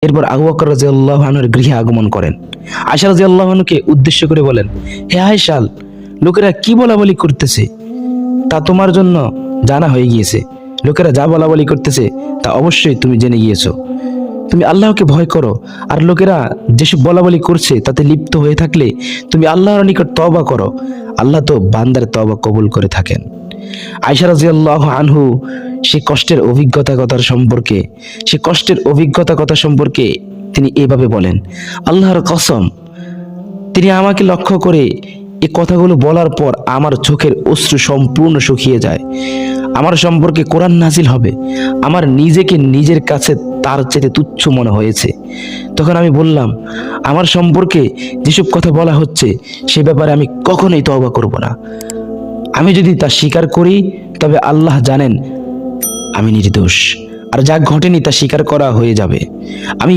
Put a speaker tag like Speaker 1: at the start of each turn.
Speaker 1: এরপর আবু বকর রাদিয়াল্লাহু আনহুর গৃহে আগমন করেন। আয়েশা রাদিয়াল্লাহু আনহুকে উদ্দেশ্য করে বলেন, হে আয়েশা, লোকেরা কি বলাবলি করতেছে তা তোমার জন্য জানা হয়ে গিয়েছে। লোকেরা যা বলাবলি করতেছে তা অবশ্যই তুমি জেনে গিয়েছো। তুমি আল্লাহকে ভয় করো, আর লোকেরা যেসব বলাবলি করছে তাতে লিপ্ত হয়ে থাকলে তুমি আল্লাহর নিকট তওবা করো। আল্লাহ তো বান্দার তওবা কবুল করে থাকেন। আয়েশা রাদিয়াল্লাহু আনহু সে কষ্টের অভিজ্ঞতা কথা সম্পর্কে তিনি এভাবে বলেন, আল্লাহর কসম, তিনি আমাকে লক্ষ্য করে এই কথাগুলো বলার পর আমার চোখের অশ্রু সম্পূর্ণ শুকিয়ে যায়। আমার সম্পর্কে কোরআন নাজিল হবে, আমার নিজেকে নিজের কাছে তার চেয়ে তুচ্ছ মনে হয়েছে। তখন আমি বললাম, আমার সম্পর্কে যেসব কথা বলা হচ্ছে সে ব্যাপারে আমি কখনোই তওবা করব না। আমি যদি তা স্বীকার করি তবে আল্লাহ জানেন আমি নির্দোষ, আর যা ঘটেনি তা স্বীকার করা হয়ে যাবে। আমি